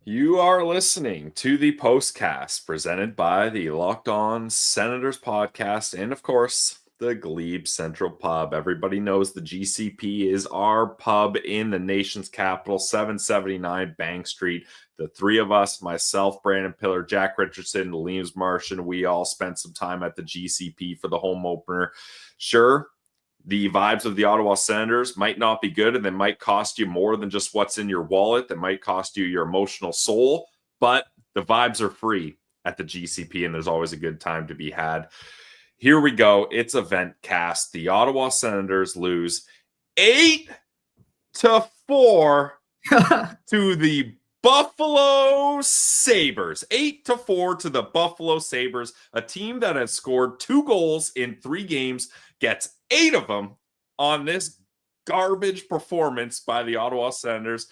You are listening to the postcast presented by the Locked On Senators podcast and, of course, the Glebe Central Pub. Everybody knows the GCP is our pub in the nation's capital, 779 Bank Street. The three of us, myself, Brandon Pillar, Jack Richardson, Liam's Martian, we all spent some time at the GCP for the home opener. Sure, the vibes of the Ottawa Senators might not be good, and they might cost you more than just what's in your wallet. That might cost you your emotional soul, but the vibes are free at the GCP, and there's always a good time to be had. Here we go. It's event cast. The Ottawa Senators lose 8-4 to the Buffalo Sabres. 8-4 to the Buffalo Sabres, a team that has scored 2 goals in 3 games, gets 8 of them on this garbage performance by the Ottawa Senators.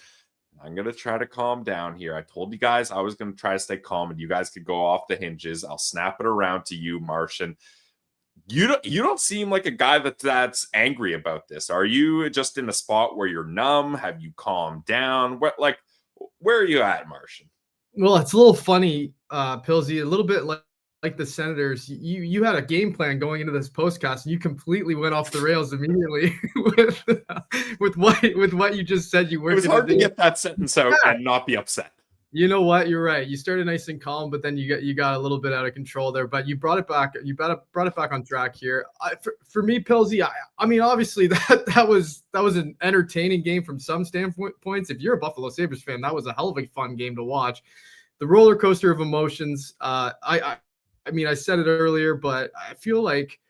I'm going to try to calm down here. I told you guys I was going to try to stay calm, and you guys could go off the hinges. I'll snap it around to you, Martian. You don't seem like a guy that's angry about this. Are you just in a spot where you're numb? Have you calmed down? Where are you at, Martian? Well, it's a little funny, Pilsy, a little bit like the Senators. You had a game plan going into this postcast, and you completely went off the rails immediately with what you just said. You weren't. It was hard to get that sentence out and not be upset. You know what? You're right. You started nice and calm, but then you got a little bit out of control there. But you brought it back. You brought it back on track here. For me, Pilsy, I mean, obviously that was an entertaining game from some standpoints. If you're a Buffalo Sabres fan, that was a hell of a fun game to watch. The roller coaster of emotions. I mean, I said it earlier, but I feel like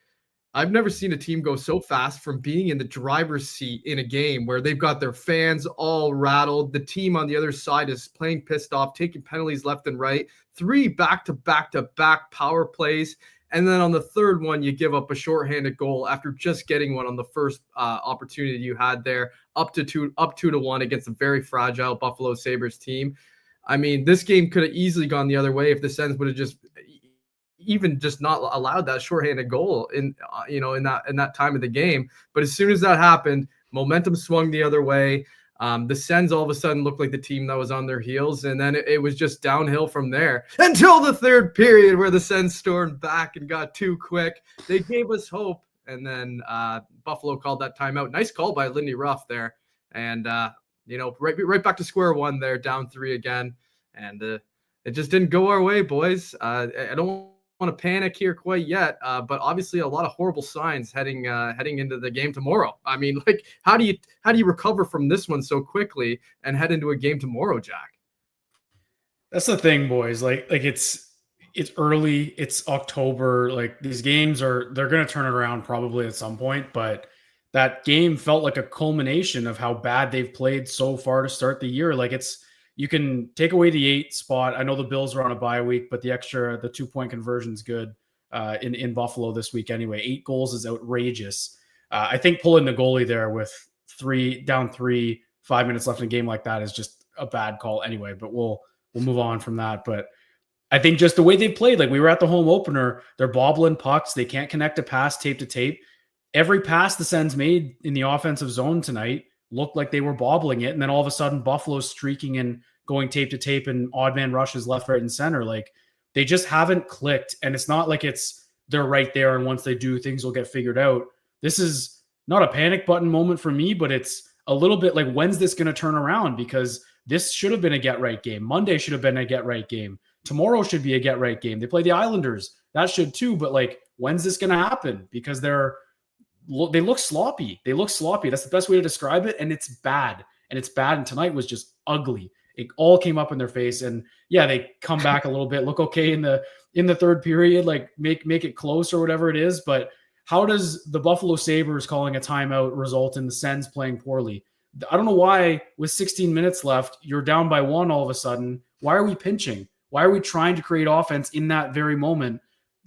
I've never seen a team go so fast from being in the driver's seat in a game where they've got their fans all rattled. The team on the other side is playing pissed off, taking penalties left and right. 3 back-to-back power plays. And then on the third one, you give up a shorthanded goal after just getting one on the first opportunity you had there, up 2-1 against a very fragile Buffalo Sabres team. I mean, this game could have easily gone the other way if the Sens would have just not allowed that shorthanded goal in that time of the game. But as soon as that happened, momentum swung the other way. The Sens all of a sudden looked like the team that was on their heels, and then it was just downhill from there until the third period where the Sens stormed back and got too quick. They gave us hope, and then Buffalo called that timeout. Nice call by Lindy Ruff there, and right back to square one there, down 3 again, and it just didn't go our way, boys. I don't want to panic here quite yet, but obviously a lot of horrible signs heading into the game tomorrow. I mean, like, how do you recover from this one so quickly and head into a game tomorrow, Jack? That's the thing, boys. Like it's early, it's October. Like, these games they're going to turn it around probably at some point, but that game felt like a culmination of how bad they've played so far to start the year. Like, you can take away the 8 spot. I know the Bills are on a bye week, but the 2-point conversion is good in Buffalo this week anyway. 8 goals is outrageous. I think pulling the goalie there with 5 minutes left in a game like that is just a bad call anyway, but we'll move on from that. But I think just the way they played, like, we were at the home opener, they're bobbling pucks. They can't connect a pass tape to tape. Every pass the Sens made in the offensive zone tonight looked like they were bobbling it. And then all of a sudden Buffalo's streaking and going tape to tape and odd man rushes left, right, and center. Like, they just haven't clicked. And it's not like they're right there, and once they do, things will get figured out. This is not a panic button moment for me, but it's a little bit like, when's this going to turn around? Because this should have been a get right game. Monday should have been a get right game. Tomorrow should be a get right game. They play the Islanders. That should too. But, like, when's this going to happen? Because they look sloppy. They look sloppy. That's the best way to describe it. And it's bad. And tonight was just ugly. It all came up in their face. And yeah, they come back a little bit, look okay in the third period, like make it close or whatever it is. But how does the Buffalo Sabres calling a timeout result in the Sens playing poorly? I don't know why, with 16 minutes left, you're down by 1 all of a sudden. Why are we pinching? Why are we trying to create offense in that very moment?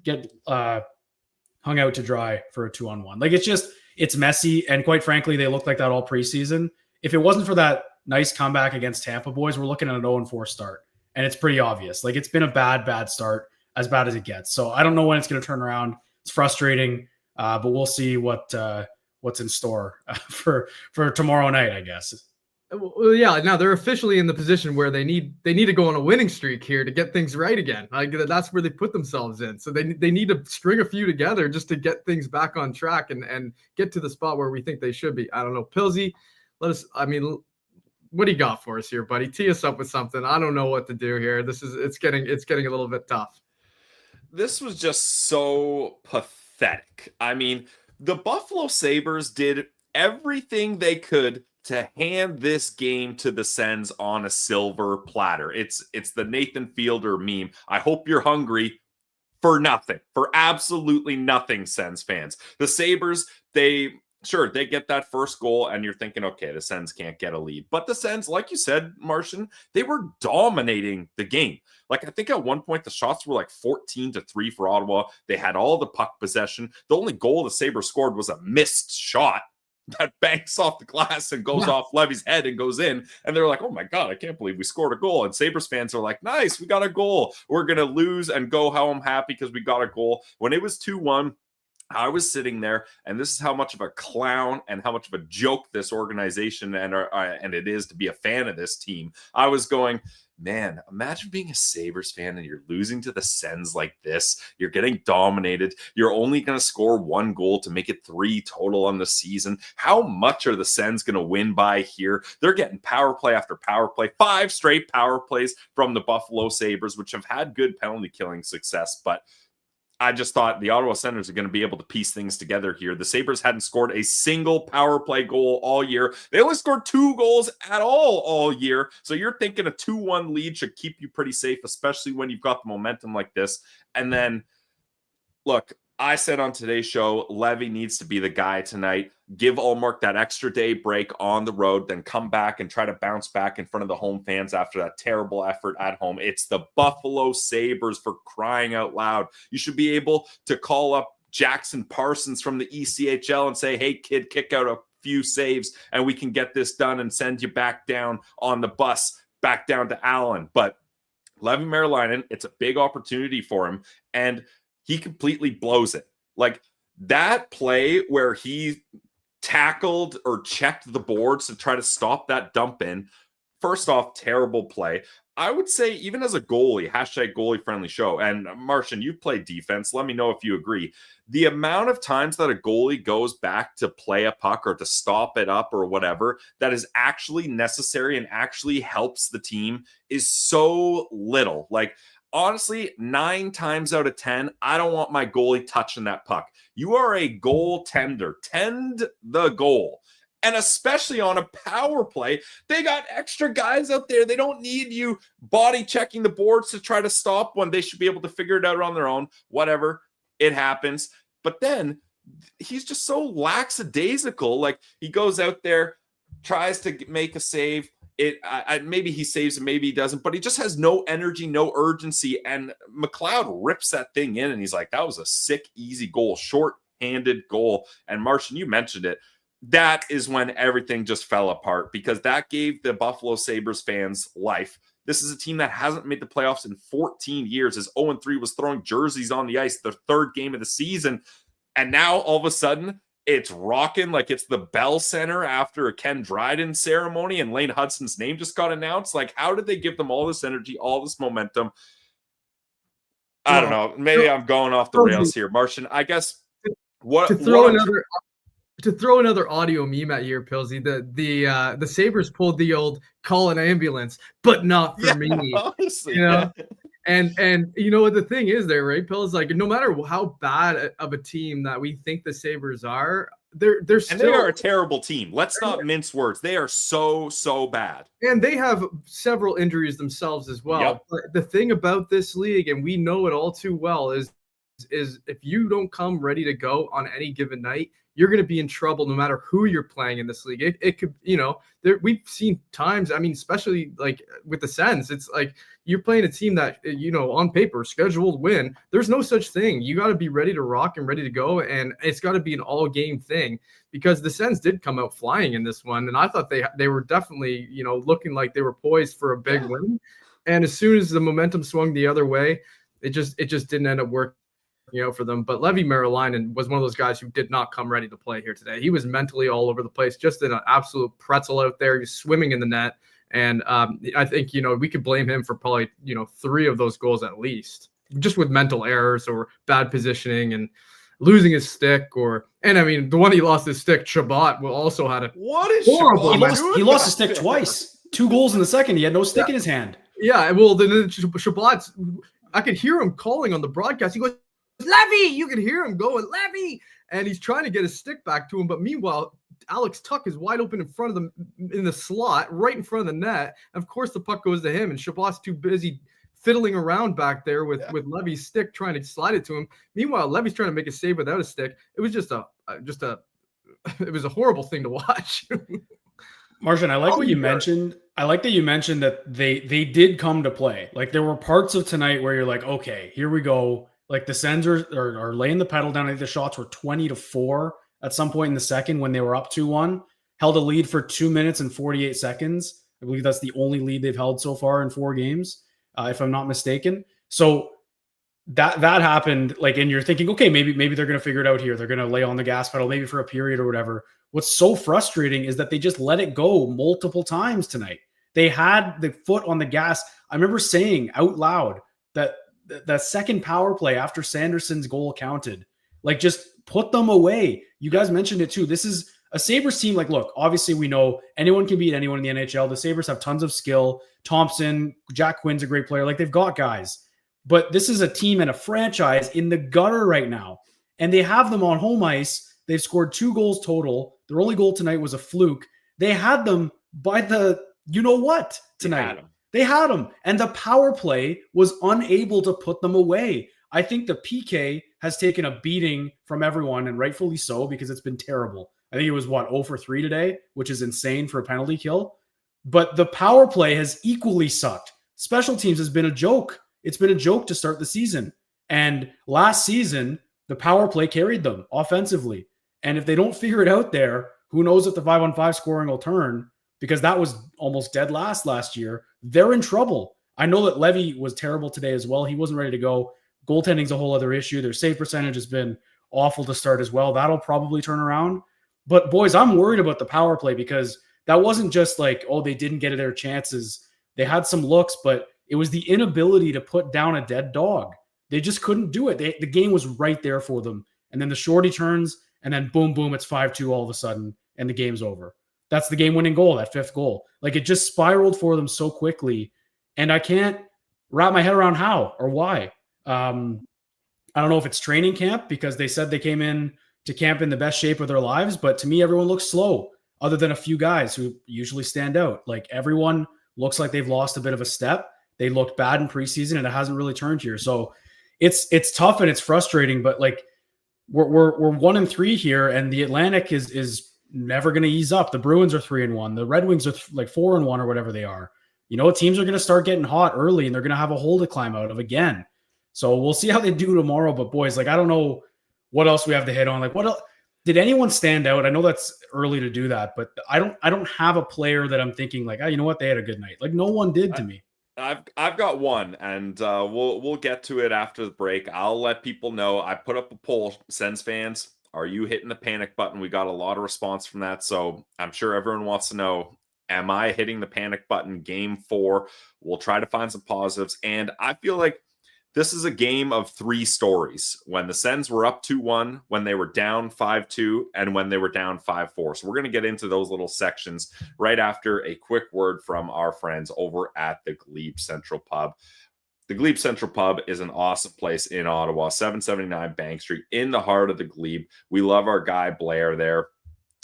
Get hung out to dry for a 2-on-1. Like, it's messy. And quite frankly, they look like that all preseason. If it wasn't for that nice comeback against Tampa, boys, we're looking at an 0-4 start. And it's pretty obvious. Like, it's been a bad start, as bad as it gets. So I don't know when it's going to turn around. It's frustrating, but we'll see what's in store for tomorrow night, I guess. Well, yeah. Now they're officially in the position where they need to go on a winning streak here to get things right again. Like that's where they put themselves in. So they need to string a few together just to get things back on track and get to the spot where we think they should be. I don't know, Pilsy. I mean, what do you got for us here, buddy? Tee us up with something. I don't know what to do here. It's getting a little bit tough. This was just so pathetic. I mean, the Buffalo Sabres did everything they could to hand this game to the Sens on a silver platter. It's the Nathan Fielder meme. I hope you're hungry for nothing, for absolutely nothing, Sens fans. The Sabres, they get that first goal, and you're thinking, okay, the Sens can't get a lead. But the Sens, like you said, Martian, they were dominating the game. Like, I think at one point the shots were like 14-3 for Ottawa. They had all the puck possession. The only goal the Sabres scored was a missed shot that banks off the glass and goes off Levy's head and goes in. And they're like, oh my God, I can't believe we scored a goal. And Sabres fans are like, nice, we got a goal. We're going to lose and go home happy because we got a goal. When it was 2-1, I was sitting there, and this is how much of a clown and how much of a joke this organization and it is to be a fan of this team. I was going, man, imagine being a Sabres fan and you're losing to the Sens like this. You're getting dominated. You're only going to score one goal to make it 3 total on the season. How much are the Sens going to win by here? They're getting power play after power play, 5 straight power plays from the Buffalo Sabres, which have had good penalty killing success, but I just thought the Ottawa Senators are going to be able to piece things together here. The Sabres hadn't scored a single power play goal all year. They only scored 2 goals at all year. So you're thinking a 2-1 lead should keep you pretty safe, especially when you've got the momentum like this. And then, look, I said on today's show, Levy needs to be the guy tonight. Give Ullmark that extra day break on the road, then come back and try to bounce back in front of the home fans after that terrible effort at home. It's the Buffalo Sabres, for crying out loud. You should be able to call up Jackson Parsons from the ECHL and say, hey, kid, kick out a few saves and we can get this done and send you back down on the bus, back down to Allen. But Levy Merlainen, it's a big opportunity for him, and he completely blows it. Like that play where he tackled or checked the boards to try to stop that dump in. First off, terrible play. I would say, even as a goalie, hashtag goalie friendly show. And Martian, you've played defense. Let me know if you agree. The amount of times that a goalie goes back to play a puck or to stop it up or whatever that is actually necessary and actually helps the team is so little. Like, honestly, 9 times out of 10, I don't want my goalie touching that puck. You are a goaltender. Tend the goal. And especially on a power play, they got extra guys out there. They don't need you body checking the boards to try to stop one. They should be able to figure it out on their own. Whatever. It happens. But then he's just so lackadaisical. Like, he goes out there, tries to make a save. Maybe he saves it, maybe he doesn't, but he just has no energy, no urgency. And McLeod rips that thing in, and he's like, that was a sick, easy goal, short-handed goal. And Martian, you mentioned it. That is when everything just fell apart, because that gave the Buffalo Sabres fans life. This is a team that hasn't made the playoffs in 14 years. As 0-3 was throwing jerseys on the ice, the 3rd game of the season. And now all of a sudden, it's rocking like it's the Bell Center after a Ken Dryden ceremony and Lane Hudson's name just got announced. Like, how did they give them all this energy, all this momentum? I don't know. Maybe I'm going off the rails here, Martian. I guess to throw another audio meme at you, Pilsy. The Sabres pulled the old call an ambulance, but not for me. Honestly, you know. Yeah. And you know what the thing is there, right, Pills? Like, no matter how bad of a team that we think the Sabres are, they're still, and they are a terrible team. Let's not mince words. They are so bad. And they have several injuries themselves as well. Yep. But the thing about this league, and we know it all too well, is if you don't come ready to go on any given night, you're going to be in trouble no matter who you're playing in this league. It could, we've seen times, I mean, especially like with the Sens, it's like you're playing a team that, on paper, scheduled win. There's no such thing. You got to be ready to rock and ready to go. And it's got to be an all game thing, because the Sens did come out flying in this one. And I thought they were definitely, looking like they were poised for a big win. And as soon as the momentum swung the other way, it just didn't end up working for them. But Levy Merrillainen was one of those guys who did not come ready to play here today. He was mentally all over the place, just in an absolute pretzel out there. He's swimming in the net. And I think, we could blame him for probably, 3 of those goals at least, just with mental errors or bad positioning and losing his stick. And I mean, the one he lost his stick, Chabot, also had a what is horrible. He lost his stick twice. 2 goals in the second. He had no stick in his hand. Yeah, well, then Chabot's, I could hear him calling on the broadcast. He goes, Levy! You can hear him going, Levy! And he's trying to get his stick back to him. But meanwhile, Alex Tuck is wide open in front of them in the slot, right in front of the net. Of course, the puck goes to him, and Chabot's too busy fiddling around back there with Levy's stick, trying to slide it to him. Meanwhile, Levy's trying to make a save without a stick. It was just it was a horrible thing to watch. Martian, I like what you mentioned. I like that you mentioned that they did come to play. Like, there were parts of tonight where you're like, okay, here we go. Like, the Sens are laying the pedal down. I think the shots were 20-4 at some point in the second when they were up 2-1. Held a lead for 2 minutes and 48 seconds. I believe that's the only lead they've held so far in 4 games, if I'm not mistaken. So that happened, like, and you're thinking, okay, maybe they're going to figure it out here. They're going to lay on the gas pedal, maybe for a period or whatever. What's so frustrating is that they just let it go multiple times tonight. They had the foot on the gas. I remember saying out loud that the second power play after Sanderson's goal counted, like, just put them away. You guys mentioned it too. This is a Sabres team. Like, look, obviously we know anyone can beat anyone in the NHL. The Sabres have tons of skill. Thompson, Jack Quinn's a great player. Like, they've got guys. But this is a team and a franchise in the gutter right now. And they have them on home ice. They've scored 2 goals total. Their only goal tonight was a fluke. They had them by the you-know-what tonight. They had them. And the power play was unable to put them away. I think the PK has taken a beating from everyone, and rightfully so, because it's been terrible. I think it was, 0 for 3 today, which is insane for a penalty kill. But the power play has equally sucked. Special teams has been a joke. It's been a joke to start the season. And last season, the power play carried them offensively. And if they don't figure it out there, who knows if the 5-on-5 scoring will turn, because that was almost dead last year. They're in trouble. I know that Levy was terrible today as well. He wasn't ready to go. Goaltending's a whole other issue. Their save percentage has been awful to start as well. That'll probably turn around. But boys, I'm worried about the power play, because that wasn't just like, oh, they didn't get their chances. They had some looks, but it was the inability to put down a dead dog. They just couldn't do it. The game was right there for them. And then the shorty turns, and then boom, boom, it's 5-2 all of a sudden, and the game's over. That's the game-winning goal, that 5th goal. Like, it just spiraled for them so quickly, and I can't wrap my head around how or why. I don't know if it's training camp, because they said they came in to camp in the best shape of their lives, but to me, everyone looks slow, other than a few guys who usually stand out. Like, everyone looks like they've lost a bit of a step. They looked bad in preseason, and it hasn't really turned here. So it's tough and it's frustrating, but like, we're 1-3 here, and the Atlantic is never going to ease up. The Bruins are 3-1. The Red Wings are like 4-1 or whatever they are. Teams are going to start getting hot early, and they're going to have a hole to climb out of again. So we'll see how they do tomorrow. But boys, like, I don't know what else we have to hit on. Like, what else? Did anyone stand out? I know that's early to do that, but I don't have a player that I'm thinking like, oh, you know what? They had a good night. Like, no one did to me. I've got one, and we'll get to it after the break. I'll let people know. I put up a poll, Sens fans. Are you hitting the panic button? We got a lot of response from that, so I'm sure everyone wants to know, am I hitting the panic button game 4? We'll try to find some positives, and I feel like this is a game of 3 stories. When the Sens were up 2-1, when they were down 5-2, and when they were down 5-4. So we're going to get into those little sections right after a quick word from our friends over at the Glebe Central Pub. The Glebe Central Pub is an awesome place in Ottawa, 779 Bank Street, in the heart of the Glebe. We love our guy Blair there.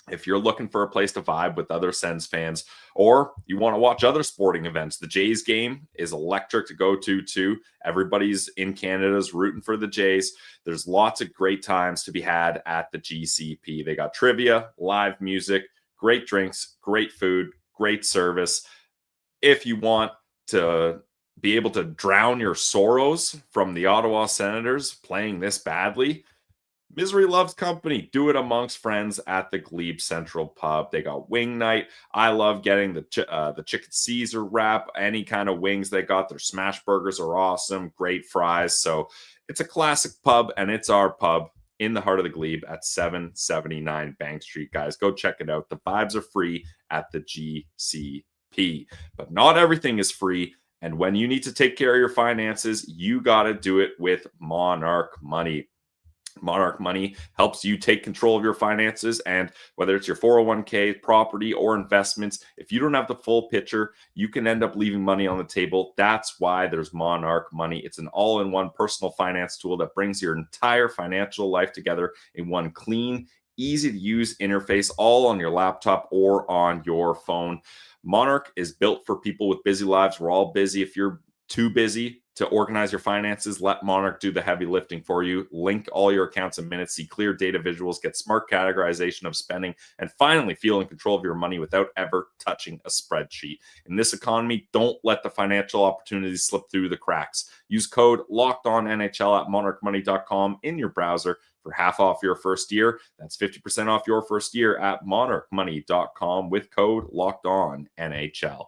If you're looking for a place to vibe with other Sens fans, or you want to watch other sporting events, the Jays game is electric to go to too. Everybody's in Canada's rooting for the Jays. There's lots of great times to be had at the GCP. They got trivia, live music, great drinks, great food, great service. If you want to be able to drown your sorrows from the Ottawa Senators playing this badly, Misery loves company. Do it amongst friends at the Glebe Central Pub. They got wing night. I love getting the chicken Caesar wrap. Any kind of wings they got. Their smash burgers are awesome. Great fries. So it's a classic pub, and it's our pub in the heart of the Glebe at 779 Bank Street. Guys, go check it out. The vibes are free at the GCP. But not everything is free. And when you need to take care of your finances, you got to do it with Monarch Money. Monarch Money helps you take control of your finances, and whether it's your 401k, property, or investments, if you don't have the full picture, you can end up leaving money on the table. That's why there's Monarch Money. It's an all-in-one personal finance tool that brings your entire financial life together in one clean, easy-to-use interface, all on your laptop or on your phone. Monarch is built for people with busy lives. We're all busy. If you're too busy to organize your finances, let Monarch do the heavy lifting for you. Link all your accounts in minutes, see clear data visuals, get smart categorization of spending, and finally feel in control of your money without ever touching a spreadsheet. In this economy, don't let the financial opportunities slip through the cracks. Use code LOCKEDONNHL at monarchmoney.com in your browser for half off your first year. That's 50% off your first year at monarchmoney.com with code LOCKEDONNHL.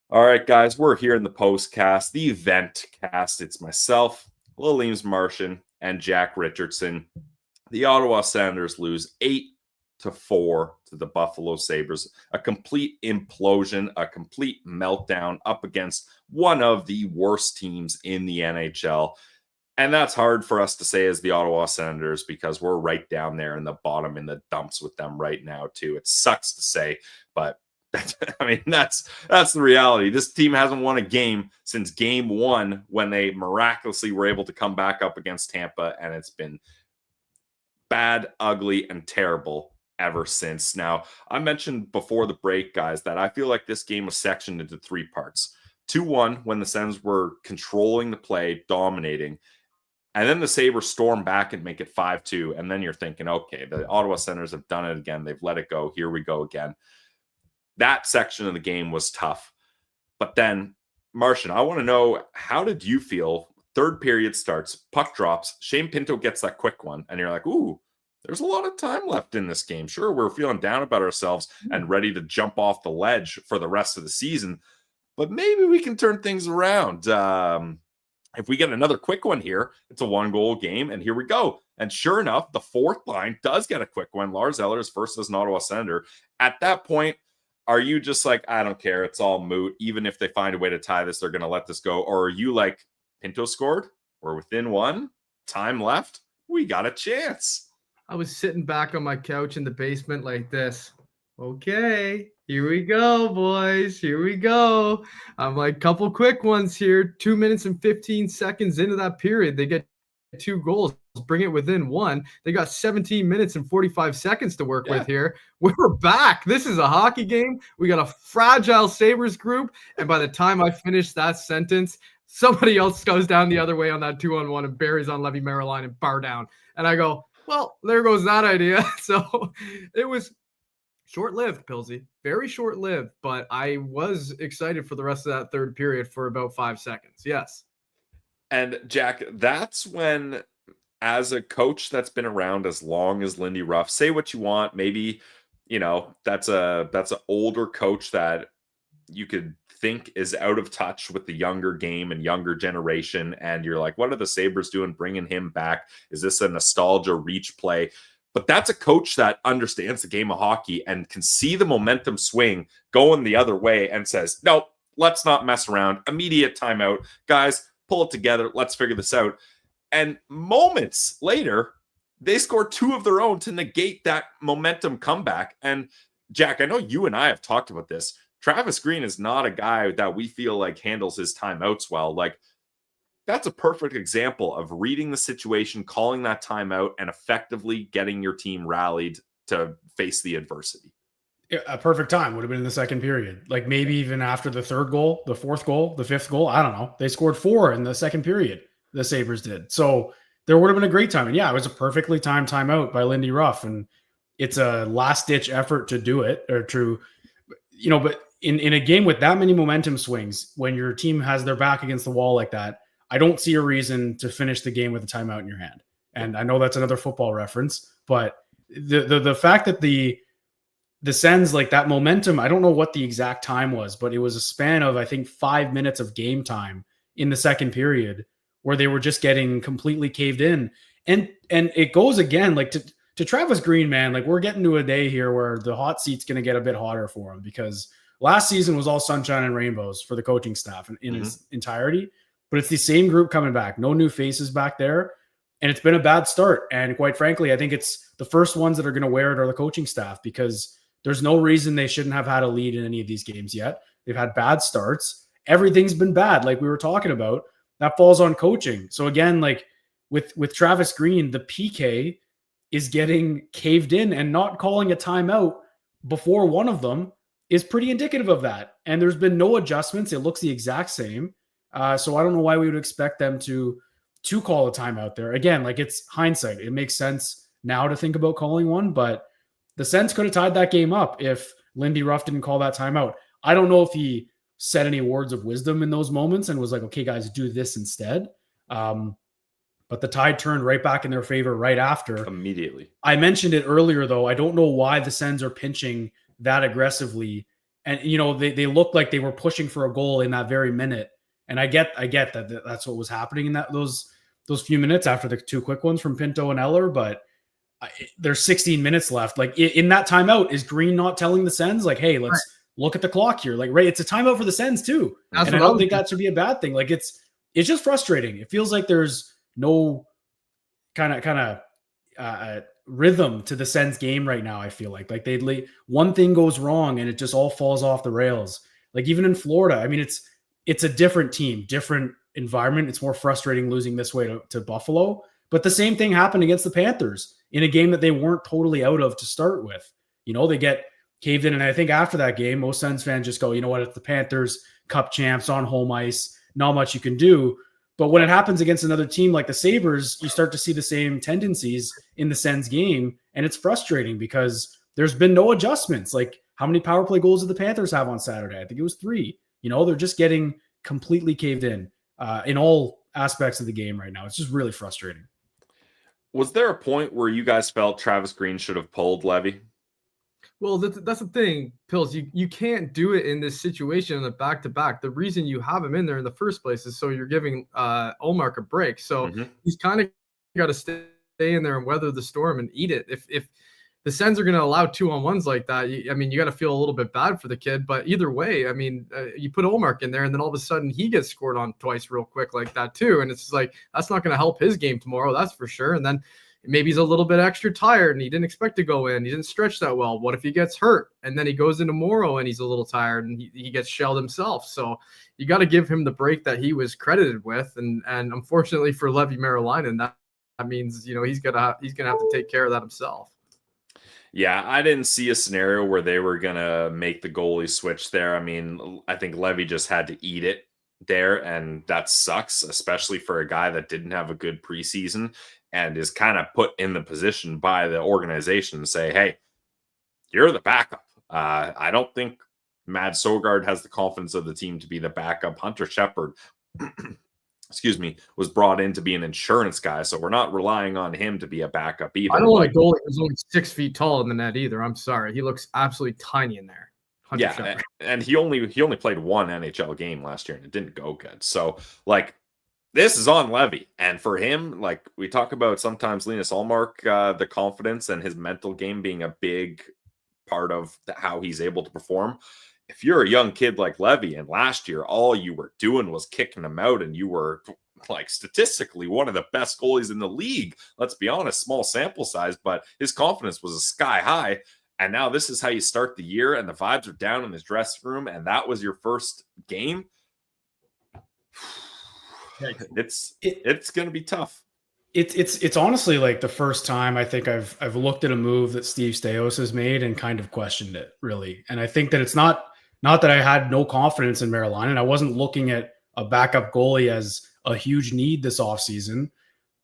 All right, guys, we're here in the postcast, the event cast. It's myself, Lilliams Martian, and Jack Richardson. The Ottawa Senators lose 8-4 to the Buffalo Sabres. A complete implosion, a complete meltdown up against one of the worst teams in the NHL. And that's hard for us to say as the Ottawa Senators because we're right down there in the bottom in the dumps with them right now, too. It sucks to say, but that's the reality. This team hasn't won a game since game one when they miraculously were able to come back up against Tampa, and it's been bad, ugly, and terrible ever since. Now, I mentioned before the break, guys, that I feel like this game was sectioned into three parts. 2-1 when the Sens were controlling the play, dominating, and then the Sabres storm back and make it 5-2, and then you're thinking, okay, the Ottawa Senators have done it again. They've let it go. Here we go again. That section of the game was tough. But then, Martian, I want to know, how did you feel? Third period starts, puck drops, Shane Pinto gets that quick one, and you're like, ooh, there's a lot of time left in this game. Sure, we're feeling down about ourselves and ready to jump off the ledge for the rest of the season, but maybe we can turn things around. If we get another quick one here, it's a 1-goal game, and here we go. And sure enough, the fourth line does get a quick one. Lars Eller is first as an Ottawa Senator. At that point, are you just like, I don't care, it's all moot. Even if they find a way to tie this, they're going to let this go? Or are you like, Pinto scored? We're within one. Time left. We got a chance. I was sitting back on my couch in the basement like this. Okay, here we go, boys. Here we go. I'm like, couple quick ones here. 2 minutes and 15 seconds into that period, they get 2 goals. Bring it within one. They got 17 minutes and 45 seconds to work with here. We're back. This is a hockey game. We got a fragile Sabres group. And by the time I finish that sentence, somebody else goes down the other way on that 2-on-1 and buries on Levy Marilyn and bar down. And I go, well, there goes that idea. So it was short-lived, Pilsy. Very short-lived. But I was excited for the rest of that third period for about 5 seconds. Yes. And Jack, that's when, as a coach that's been around as long as Lindy Ruff, say what you want, maybe, that's an older coach that you could think is out of touch with the younger game and younger generation, and you're like, what are the Sabres doing bringing him back? Is this a nostalgia reach play? But that's a coach that understands the game of hockey and can see the momentum swing going the other way and says, nope, let's not mess around. Immediate timeout. Guys, pull it together. Let's figure this out. And moments later, they score 2 of their own to negate that momentum comeback. And Jack, I know you and I have talked about this. Travis Green is not a guy that we feel like handles his timeouts well. Like, that's a perfect example of reading the situation, calling that timeout, and effectively getting your team rallied to face the adversity. Yeah, a perfect time would have been in the second period. Like maybe even after the third goal, the fourth goal, the fifth goal. I don't know. They scored 4 in the second period. The Sabres did. So there would have been a great time. And yeah, it was a perfectly timed timeout by Lindy Ruff. And it's a last ditch effort to do it, or to, but in a game with that many momentum swings, when your team has their back against the wall like that, I don't see a reason to finish the game with a timeout in your hand. And I know that's another football reference, but the fact that the Sens, like that momentum, I don't know what the exact time was, but it was a span of, I think, 5 minutes of game time in the second period where they were just getting completely caved in. And it goes again, like to Travis Green, man, like we're getting to a day here where the hot seat's going to get a bit hotter for him, because last season was all sunshine and rainbows for the coaching staff in its entirety, but it's the same group coming back, no new faces back there. And it's been a bad start. And quite frankly, I think it's the first ones that are going to wear it are the coaching staff, because there's no reason they shouldn't have had a lead in any of these games yet. They've had bad starts. Everything's been bad, like we were talking about. That falls on coaching. So again, like with Travis Green, the PK is getting caved in, and not calling a timeout before one of them is pretty indicative of that. And there's been no adjustments. It looks the exact same. So I don't know why we would expect them to call a timeout there. Again, like it's hindsight. It makes sense now to think about calling one, but the Sens could have tied that game up if Lindy Ruff didn't call that timeout. I don't know if he said any words of wisdom in those moments and was like, okay, guys, do this instead. But the tide turned right back in their favor right after. Immediately. I mentioned it earlier, though. I don't know why the Sens are pinching that aggressively. And, you know, they looked like they were pushing for a goal in that very minute. And I get that that's what was happening in those few minutes after the two quick ones from Pinto and Eller. But there's 16 minutes left. Like in that timeout, is Green not telling the Sens, like, hey, let's look at the clock here? Like, right, it's a timeout for the Sens too. And I don't think that should be a bad thing. Like it's just frustrating. It feels like there's no kind of rhythm to the Sens game right now. I feel like one thing goes wrong and it just all falls off the rails. Like even in Florida, I mean, it's a different team, different environment. It's more frustrating losing this way to Buffalo, but the same thing happened against the Panthers in a game that they weren't totally out of to start with. You know, they get caved in. And I think after that game, most Sens fans just go, you know what, it's the Panthers, Cup champs on home ice, not much you can do. But when it happens against another team like the Sabres, you start to see the same tendencies in the Sens game. And it's frustrating because there's been no adjustments. Like how many power play goals did the Panthers have on Saturday? I think it was 3. You know, they're just getting completely caved in all aspects of the game right now. It's just really frustrating. Was there a point where you guys felt Travis Green should have pulled Levy? Well, that's the thing, Pills. You can't do it in this situation in the back-to-back. The reason you have him in there in the first place is so you're giving Omar a break. So he's kind of got to stay in there and weather the storm and eat it. If the Sens are going to allow 2-on-1s like that, you got to feel a little bit bad for the kid. But either way, I mean, you put Omar in there, and then all of a sudden he gets scored on twice real quick like that too. And it's just like, that's not going to help his game tomorrow, that's for sure. And then maybe he's a little bit extra tired and he didn't expect to go in. He didn't stretch that well. What if he gets hurt and then he goes into Morrow and he's a little tired and he gets shelled himself? So you got to give him the break that he was credited with. And unfortunately for Levy Merrilainen, that means, you know, he's gonna have to take care of that himself. Yeah, I didn't see a scenario where they were gonna make the goalie switch there. I mean, I think Levy just had to eat it there, and that sucks, especially for a guy that didn't have a good preseason and is kind of put in the position by the organization to say, hey, you're the backup. I don't think Matt Sogard has the confidence of the team to be the backup. Hunter Shepard, excuse me, was brought in to be an insurance guy, so we're not relying on him to be a backup either. I don't want a goalie who's only 6 feet tall in the net either. I'm sorry. He looks absolutely tiny in there. Hunter Shepard. And he only played one NHL game last year and it didn't go good. So like, this is on Levy. And for him, like we talk about sometimes Linus Ullmark, the confidence and his mental game being a big part of how he's able to perform. If you're a young kid like Levy and last year, all you were doing was kicking him out and you were like statistically one of the best goalies in the league, let's be honest, small sample size, but his confidence was a sky high. And now this is how you start the year and the vibes are down in his dressing room. And that was your first game. It's going to be tough. It's honestly like the first time I think I've looked at a move that Steve Staios has made and kind of questioned it really. And I think that it's not that I had no confidence in Merrilainen, and I wasn't looking at a backup goalie as a huge need this offseason,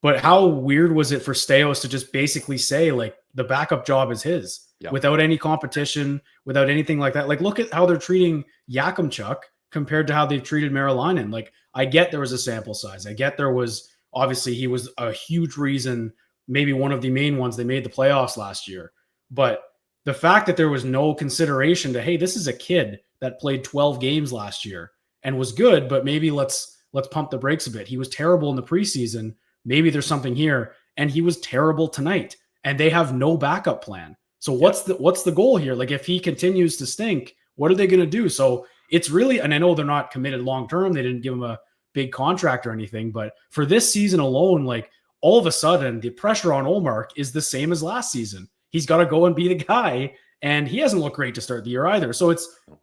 but how weird was it for Staios to just basically say like the backup job is his without any competition, without anything like that. Like look at how they're treating Yakimchuk compared to how they've treated Merrilainen. Like I get there was a sample size. I get there was Obviously, he was a huge reason, maybe one of the main ones they made the playoffs last year. But the fact that there was no consideration to, hey, this is a kid that played 12 games last year and was good, but maybe let's pump the brakes a bit. He was terrible in the preseason. Maybe there's something here. And he was terrible tonight. And they have no backup plan. So what's the goal here? Like, if he continues to stink, what are they going to do? So it's really, and I know they're not committed long term. They didn't give him a big contract or anything, but for this season alone, like, all of a sudden the pressure on Ullmark is the same as last season. He's got to go and be the guy, and he hasn't looked great to start the year either. So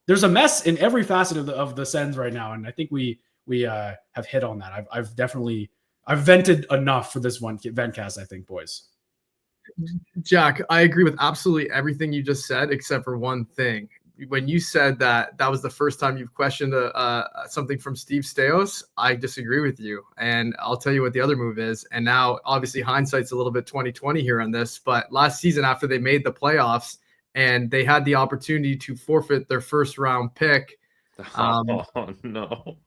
there's a mess in every facet of the Sens right now, and I think we have hit on that. I've vented enough for this one Ventcast, I think, boys. Jack, I agree with absolutely everything you just said, except for one thing. When you said that was the first time you've questioned something from Steve Staios, I disagree with you. And I'll tell you what the other move is. And now, obviously, hindsight's a little bit 2020 here on this. But last season, after they made the playoffs and they had the opportunity to forfeit their first round pick, Oh no.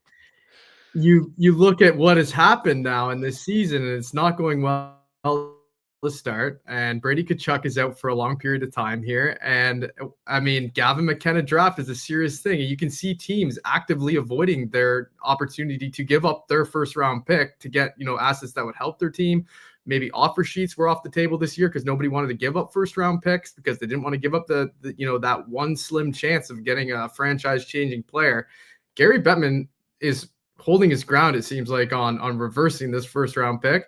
You look at what has happened now in this season, and it's not going well to start. And Brady Tkachuk is out for a long period of time here. And I mean, Gavin McKenna draft is a serious thing. You can see teams actively avoiding their opportunity to give up their first round pick to get, assets that would help their team. Maybe offer sheets were off the table this year because nobody wanted to give up first round picks because they didn't want to give up the that one slim chance of getting a franchise changing player. Gary Bettman is holding his ground, it seems like, on reversing this first round pick.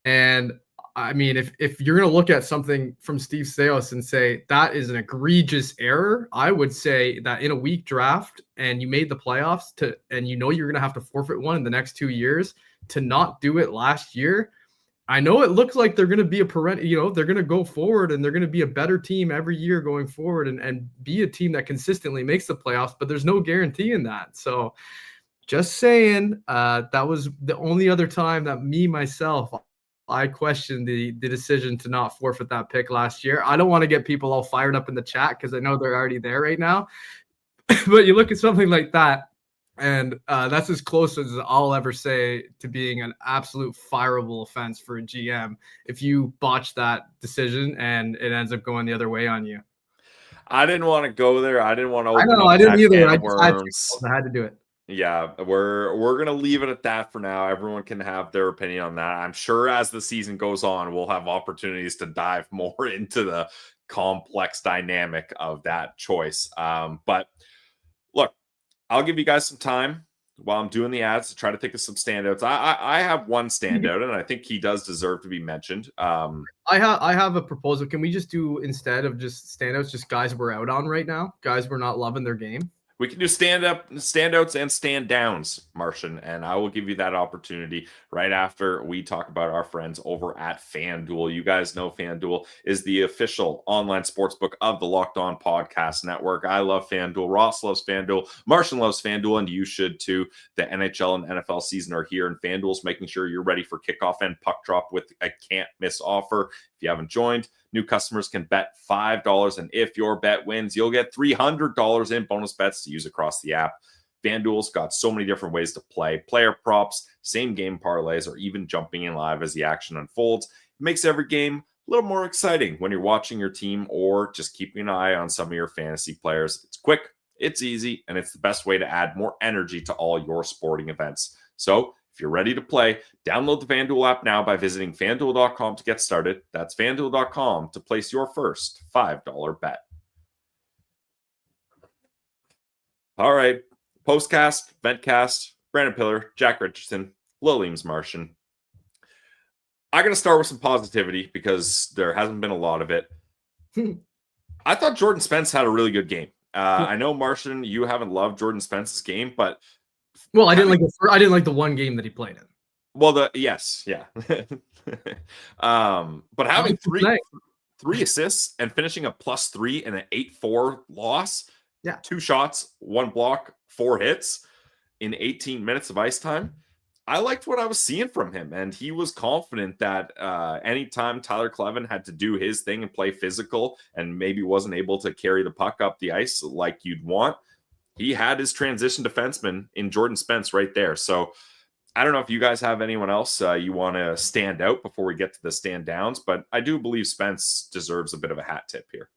And I mean, if you're going to look at something from Steve Staios and say that is an egregious error, I would say that in a weak draft and you made the playoffs and you're going to have to forfeit one in the next 2 years, to not do it last year. I know it looks like they're going to be they're going to go forward and they're going to be a better team every year going forward and be a team that consistently makes the playoffs, but there's no guarantee in that. So just saying, that was the only other time that myself, I questioned the decision to not forfeit that pick last year. I don't want to get people all fired up in the chat because I know they're already there right now. But you look at something like that, and that's as close as I'll ever say to being an absolute fireable offense for a GM if you botch that decision and it ends up going the other way on you. I didn't want to go there. I didn't want to open up I didn't either. I had to do it. Yeah, we're gonna leave it at that for now. Everyone can have their opinion on that. I'm sure as the season goes on, we'll have opportunities to dive more into the complex dynamic of that choice. But look, I'll give you guys some time while I'm doing the ads to try to think of some standouts. I have one standout, and I think he does deserve to be mentioned. I have a proposal. Can we just do, instead of just standouts, just guys we're out on right now, guys we're not loving their game? We can do standouts and stand downs, Martian, and I will give you that opportunity right after we talk about our friends over at FanDuel. You guys know FanDuel is the official online sportsbook of the Locked On Podcast Network. I love FanDuel. Ross loves FanDuel. Martian loves FanDuel, and you should too. The NHL and NFL season are here, and FanDuel's making sure you're ready for kickoff and puck drop with a can't-miss offer. If you haven't joined, new customers can bet $5, and if your bet wins, you'll get $300 in bonus bets to use across the app. FanDuel's got so many different ways to play. Player props, same game parlays, or even jumping in live as the action unfolds. It makes every game a little more exciting when you're watching your team or just keeping an eye on some of your fantasy players. It's quick, it's easy, and it's the best way to add more energy to all your sporting events. So if you're ready to play, download the FanDuel app now by visiting FanDuel.com to get started. That's FanDuel.com to place your first $5 bet. All right. Postcast, Ventcast, Brandon Pillar, Jack Richardson, Lilliams Martian. I'm going to start with some positivity because there hasn't been a lot of it. I thought Jordan Spence had a really good game. I know, Martian, you haven't loved Jordan Spence's game, but I didn't like the one game that he played in. Well, yes, yeah. But having three assists and finishing a +3 in an 8-4 loss, 2 shots, 1 block, 4 hits in 18 minutes of ice time. I liked what I was seeing from him, and he was confident that anytime Tyler Kleven had to do his thing and play physical and maybe wasn't able to carry the puck up the ice like you'd want, he had his transition defenseman in Jordan Spence right there. So I don't know if you guys have anyone else you want to stand out before we get to the stand downs, but I do believe Spence deserves a bit of a hat tip here.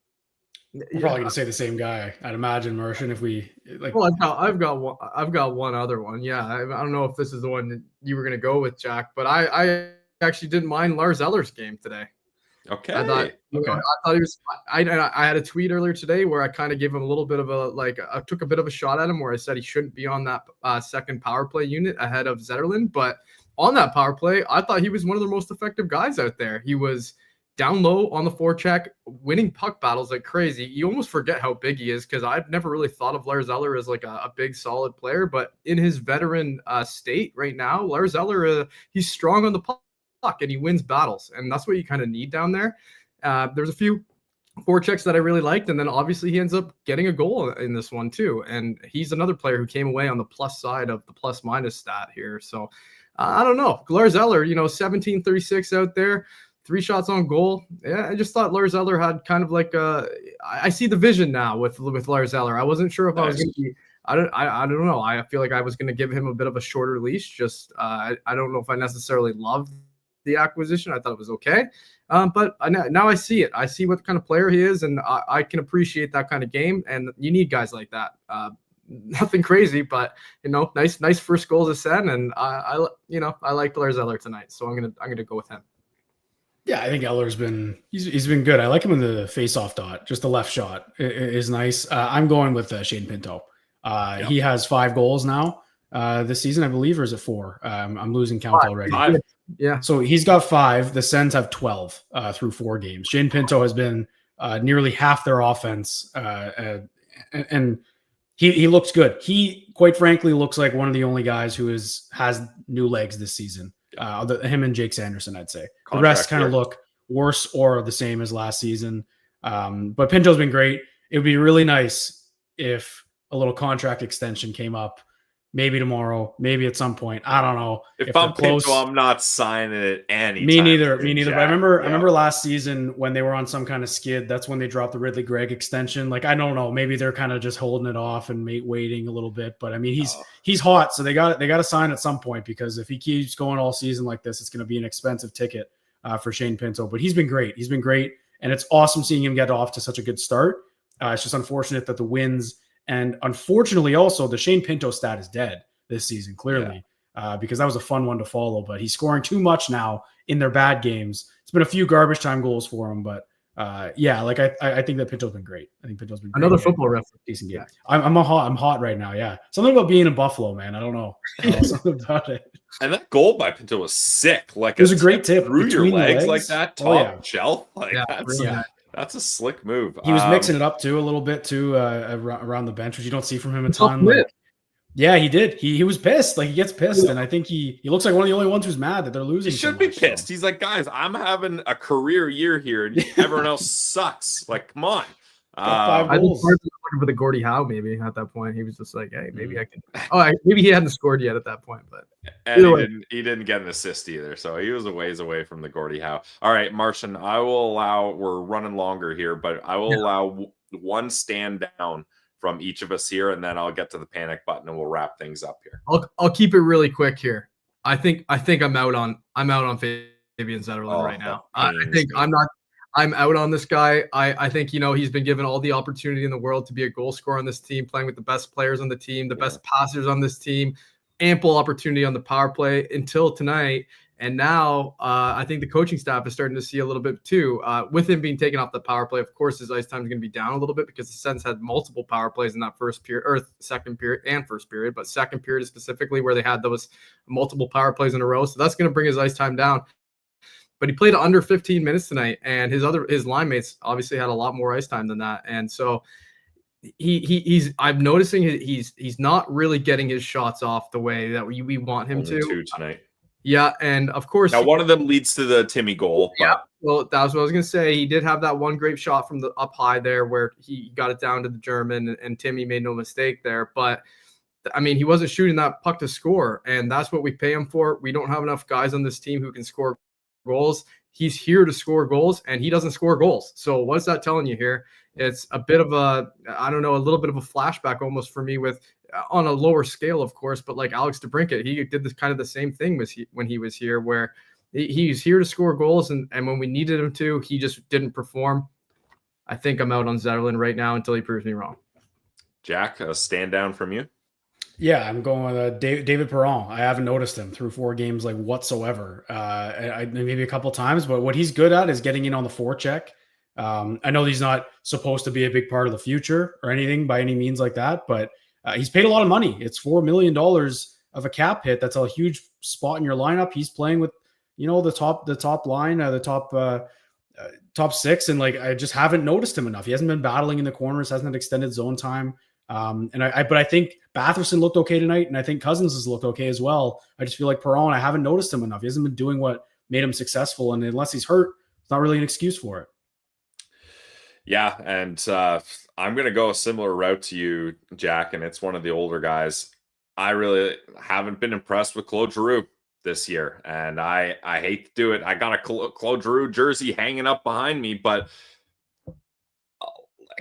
I'm probably going to say the same guy. I'd imagine, Martian, if we like. Well, I've got one other one. Yeah, I don't know if this is the one that you were going to go with, Jack, but I actually didn't mind Lars Eller's game today. Okay. I thought he was. I had a tweet earlier today where I kind of gave him a little bit of I took a bit of a shot at him where I said he shouldn't be on that second power play unit ahead of Zetterlund, but on that power play, I thought he was one of the most effective guys out there. He was down low on the forecheck, winning puck battles like crazy. You almost forget how big he is because I've never really thought of Lars Eller as like a big, solid player. But in his veteran state right now, Lars Eller, he's strong on the puck and he wins battles. And that's what you kind of need down there. There's a few forechecks that I really liked. And then obviously he ends up getting a goal in this one too. And he's another player who came away on the plus side of the plus minus stat here. So I don't know. Lars Eller, 1736 out there. 3 shots on goal. Yeah, I just thought Lars Eller had kind of like I see the vision now with Lars Eller. I wasn't sure if I was going to be. I don't know. I feel like I was going to give him a bit of a shorter leash. Just I don't know if I necessarily loved the acquisition. I thought it was okay, but now I see it. I see what kind of player he is, and I can appreciate that kind of game. And you need guys like that. Nothing crazy, but nice first goal to send. And I like Lars Eller tonight, so I'm gonna go with him. Yeah, I think Eller's he's been good. I like him in the face-off dot. Just the left shot is nice. I'm going with Shane Pinto. He has 5 goals now this season, I believe, or is it 4? I'm losing count already. 5. Yeah. So he's got 5. The Sens have 12 through 4 games. Shane Pinto has been nearly half their offense, and he looks good. He, quite frankly, looks like one of the only guys who has new legs this season. Him and Jake Sanderson, I'd say. The rest kind of look worse or the same as last season. But Pinto's been great. It would be really nice if a little contract extension came up, maybe tomorrow, maybe at some point. I don't know. If I'm Pinto, I'm not signing it anytime. Me neither. But I remember last season when they were on some kind of skid. That's when they dropped the Ridley Gregg extension. Like, I don't know. Maybe they're kind of just holding it off and waiting a little bit. But I mean, he's hot, so they got to sign at some point, because if he keeps going all season like this, it's going to be an expensive ticket for Shane Pinto. But he's been great. He's been great, and it's awesome seeing him get off to such a good start. It's just unfortunate that the wins, and unfortunately also the Shane Pinto stat is dead this season, clearly. Because that was a fun one to follow, but he's scoring too much now in their bad games. It's been a few garbage time goals for him, but I think that Pinto's been great. I think Pinto's been great. Another football ref. Decent game. I'm hot right now. Yeah. Something about being in Buffalo, man. I don't know. Something about it. And that goal by Pinto was sick. Like, it was a great tip through your legs like that, top shelf. Like, yeah, that's a slick move. He was mixing it up too a little bit too around the bench, which you don't see from him a ton. Yeah, he did. He was pissed. Like, he gets pissed, and I think he looks like one of the only ones who's mad that they're losing. He should be pissed. So. He's like, guys, I'm having a career year here, and everyone else sucks. Like, come on. I think for the Gordie Howe, maybe at that point he was just like, hey, maybe I can. Oh, maybe he hadn't scored yet at that point, but he didn't get an assist either, so he was a ways away from the Gordie Howe. All right, Martian, I will allow. We're running longer here, but I will allow one stand down from each of us here, and then I'll get to the panic button and we'll wrap things up here. I'll keep it really quick here. I think I'm out on Fabian Zetterlund right now. I'm out on this guy. I think he's been given all the opportunity in the world to be a goal scorer on this team, playing with the best players on the team, the best passers on this team, ample opportunity on the power play until tonight. And now I think the coaching staff is starting to see a little bit too. With him being taken off the power play, of course, his ice time is going to be down a little bit because the Sens had multiple power plays in that first period, or second period and first period, but second period specifically where they had those multiple power plays in a row. So that's going to bring his ice time down. But he played under 15 minutes tonight, and his line mates obviously had a lot more ice time than that. And so I'm noticing he's not really getting his shots off the way that we want him to. 2 tonight. Yeah, and of course, now one of them leads to the Timmy goal. Yeah, well, that was what I was going to say. He did have that one great shot from the up high there where he got it down to the German, and Timmy made no mistake there. But I mean, he wasn't shooting that puck to score, and that's what we pay him for. We don't have enough guys on this team who can score goals. He's here to score goals, and he doesn't score goals. So what's that telling you here? It's a bit of a little bit of a flashback almost for me with on a lower scale, of course, but like Alex DeBrincat, he did this kind of the same thing when he was here, where he's here to score goals, and when we needed him to, he just didn't perform. I think I'm out on Zetterlund right now until he proves me wrong. Jack, a stand down from you? Yeah, I'm going with David Perron. I haven't noticed him through 4 games like whatsoever. Maybe a couple times, but what he's good at is getting in on the forecheck. I know he's not supposed to be a big part of the future or anything by any means like that, but he's paid a lot of money. It's $4 million of a cap hit. That's a huge spot in your lineup. He's playing with, the top line, the top 6, and like I just haven't noticed him enough. He hasn't been battling in the corners, hasn't had extended zone time. But I think Batherson looked okay tonight, and I think Cousins has looked okay as well. I just feel like Perron, I haven't noticed him enough. He hasn't been doing what made him successful, and unless he's hurt, it's not really an excuse for it. Yeah, and I'm going to go a similar route to you, Jack, and it's one of the older guys. I really haven't been impressed with Claude Giroux this year, and I hate to do it. I got a Claude Giroux jersey hanging up behind me, but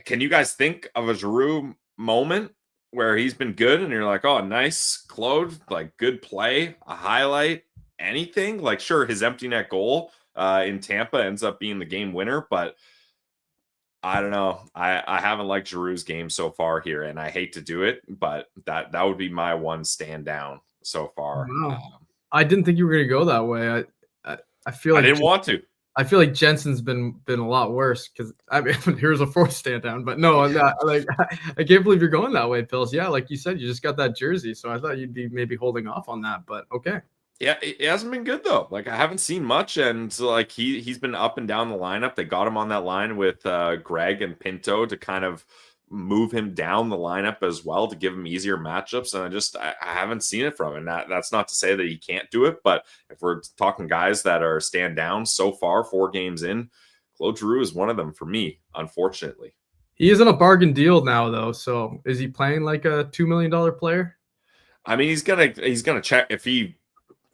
can you guys think of a Giroux moment where he's been good and you're like, oh, nice, Claude, like good play, a highlight, anything? Like, sure, his empty net goal in Tampa ends up being the game winner, but I don't know. I haven't liked Giroux's game so far here, and I hate to do it, but that would be my one stand down so far. Wow. I didn't think you were going to go that way. I feel like I didn't want to. I feel like Jensen's been a lot worse, because I mean, here's a 4th stand down, but no, I'm not, like I can't believe you're going that way, Pills. Yeah, like you said, you just got that jersey, so I thought you'd be maybe holding off on that, but okay. Yeah, it hasn't been good though. Like I haven't seen much, and like he's been up and down the lineup. They got him on that line with Greg and Pinto to kind of move him down the lineup as well to give him easier matchups. And I haven't seen it from him. That's not to say that he can't do it, but if we're talking guys that are stand down so far, 4 games in, Claude Giroux is one of them for me, unfortunately. He isn't a bargain deal now though. So is he playing like a $2 million player? I mean, he's gonna check if he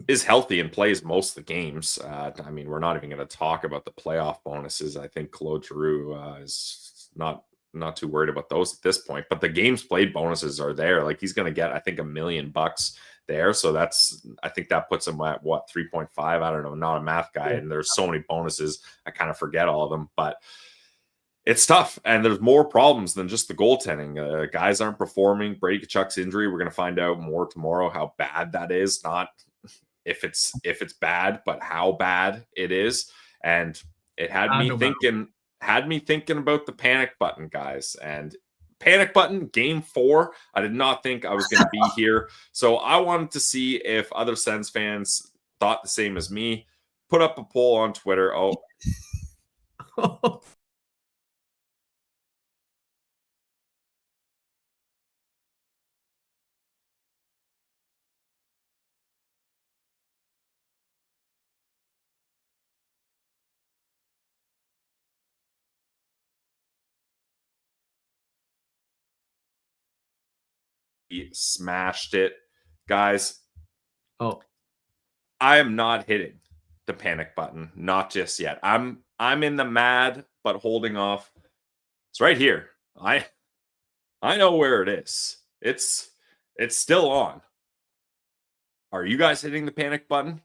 is healthy and plays most of the games. I mean, we're not even going to talk about the playoff bonuses. I think Claude Giroux is not too worried about those at this point, but the games played bonuses are there. Like he's going to get, I think, $1 million there. So I think that puts him at what, 3.5. I don't know. Not a math guy. And there's so many bonuses. I kind of forget all of them, but it's tough. And there's more problems than just the goaltending. Guys aren't performing. Brady Tkachuk's injury. We're going to find out more tomorrow how bad that is. Not if it's bad, but how bad it is. And it had me thinking about the panic button, guys. And panic button, game 4. I did not think I was going to be here. So I wanted to see if other Sens fans thought the same as me. Put up a poll on Twitter. Oh. He smashed it, guys. Oh, I am not hitting the panic button, not just yet. I'm in the mad but holding off. It's right here. I know where it is. It's still on. Are you guys hitting the panic button?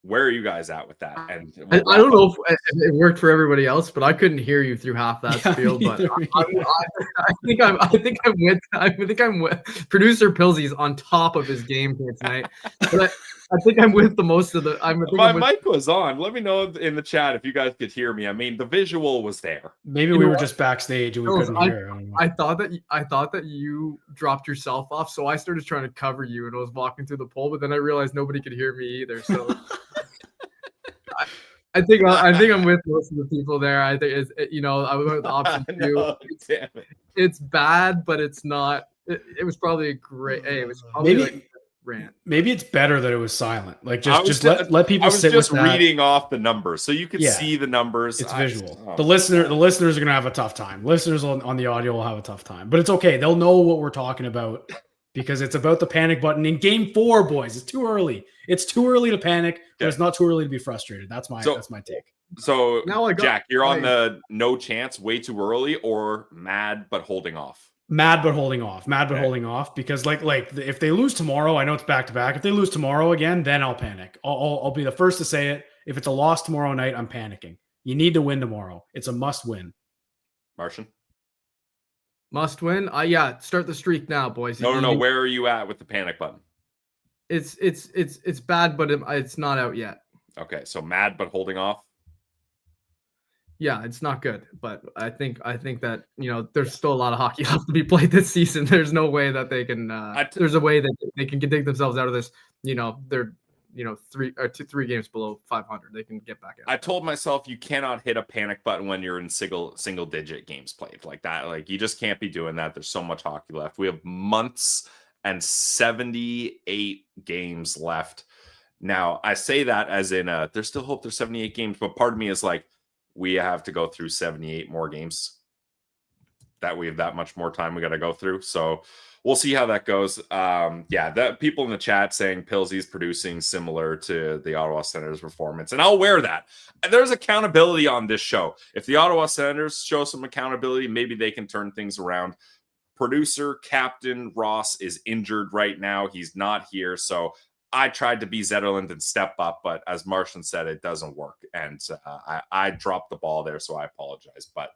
Where are you guys at with that? And I don't know if it worked for everybody else, but I couldn't hear you through half that spiel. But I think I'm with producer Pilsey's on top of his game here tonight. But I think I'm with the most of the. My mic was on. Let me know in the chat if you guys could hear me. I mean, the visual was there. Maybe we were just backstage and we couldn't hear. I thought that you dropped yourself off, so I started trying to cover you and I was walking through the pole, but then I realized nobody could hear me either. So I think I'm with most of the people there. I think it's I went with option 2. It's bad, but it's not. It was probably a great. It was probably like rant. Maybe it's better that it was silent. Like just let people sit with that. I was just reading off the numbers, so you could see the numbers. It's visual. The listeners are gonna have a tough time. Listeners on the audio will have a tough time, but it's okay. They'll know what we're talking about because it's about the panic button in game 4, boys. It's too early. It's too early to panic, but it's not too early to be frustrated. That's my take. So now Jack, you're on the no chance, way too early, or mad but holding off. Mad but holding off. Holding off because like if they lose tomorrow, I know it's back to back. If they lose tomorrow again, then I'll panic. I'll be the first to say it. If it's a loss tomorrow night, I'm panicking. You need to win tomorrow. It's a must win. Martian? Must win? Yeah, start the streak now, boys. No. Where are you at with the panic button? It's bad, but it's not out yet. Okay, so mad but holding off. Yeah, it's not good, but I think that there's still a lot of hockey left to be played this season. There's no way that they can. There's a way that they can dig themselves out of this. They're 3 games below 500. They can get back out. I told myself you cannot hit a panic button when you're in single digit games played like that. Like you just can't be doing that. There's so much hockey left. We have months and 78 games left. Now I say that as in there's still hope there's 78 games, but part of me is like, we have to go through 78 more games. That we have that much more time we got to go through. So we'll see how that goes. That people in the chat saying Pilsy's producing similar to the Ottawa Senators performance. And I'll wear that. There's accountability on this show. If the Ottawa Senators show some accountability, maybe they can turn things around. Producer Captain Ross is injured right now. He's not here. So I tried to be Zetterlund and step up, but as Martian said, it doesn't work. And I dropped the ball there, so I apologize. But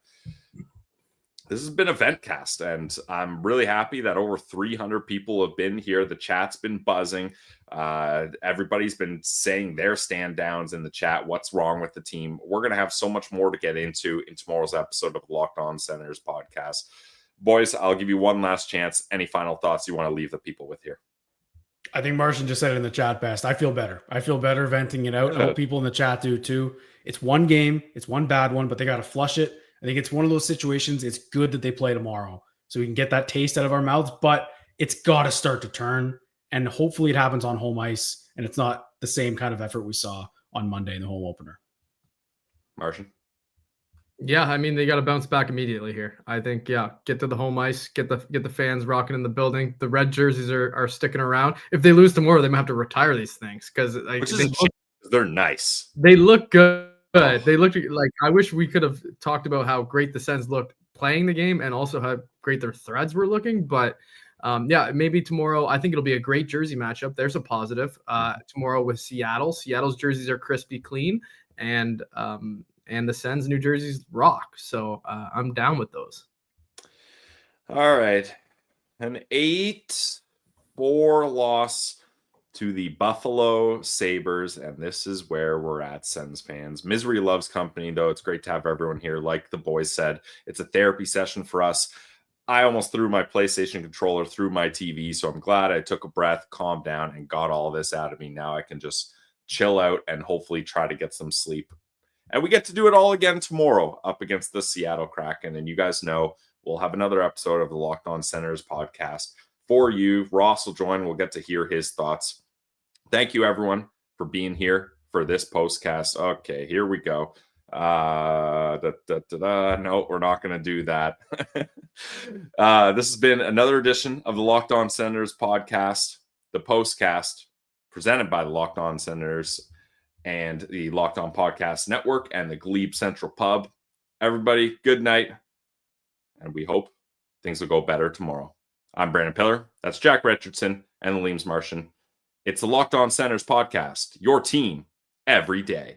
this has been a Ventcast, and I'm really happy that over 300 people have been here. The chat's been buzzing. Everybody's been saying their stand downs in the chat. What's wrong with the team? We're going to have so much more to get into in tomorrow's episode of Locked On Senators podcast. Boys, I'll give you one last chance. Any final thoughts you want to leave the people with here? I think Martian just said it in the chat best. I feel better. Venting it out. I hope people in the chat do too. It's one game. It's one bad one, but they got to flush it. I think it's one of those situations. It's good that they play tomorrow so we can get that taste out of our mouths, but it's got to start to turn. And hopefully it happens on home ice and it's not the same kind of effort we saw on Monday in the home opener. Martian? Yeah, I mean, they got to bounce back immediately here. I think, get to the home ice, get the fans rocking in the building. The red jerseys are sticking around. If they lose tomorrow, they might have to retire these things because they're nice. They look good. They look like, I wish we could have talked about how great the Sens looked playing the game and also how great their threads were looking. But maybe tomorrow, I think it'll be a great jersey matchup. There's a positive tomorrow with Seattle. Seattle's jerseys are crispy clean and the Sens New Jersey's rock. So I'm down with those. All right. An 8-4 loss to the Buffalo Sabres. And this is where we're at, Sens fans. Misery loves company, though. It's great to have everyone here. Like the boys said, it's a therapy session for us. I almost threw my PlayStation controller through my TV. So I'm glad I took a breath, calmed down, and got all this out of me. Now I can just chill out and hopefully try to get some sleep. And we get to do it all again tomorrow up against the Seattle Kraken. And you guys know we'll have another episode of the Locked On Senators podcast for you. Ross will join. We'll get to hear his thoughts. Thank you, everyone, for being here for this postcast. Okay, here we go. No, we're not going to do that. This has been another edition of the Locked On Senators podcast, the postcast presented by the Locked On Senators and the Locked On Podcast Network and the Glebe Central Pub. Everybody, good night. And we hope things will go better tomorrow. I'm Brandon Pillar. That's Jack Richardson and the Leams Martian. It's the Locked On Senators podcast, your team every day.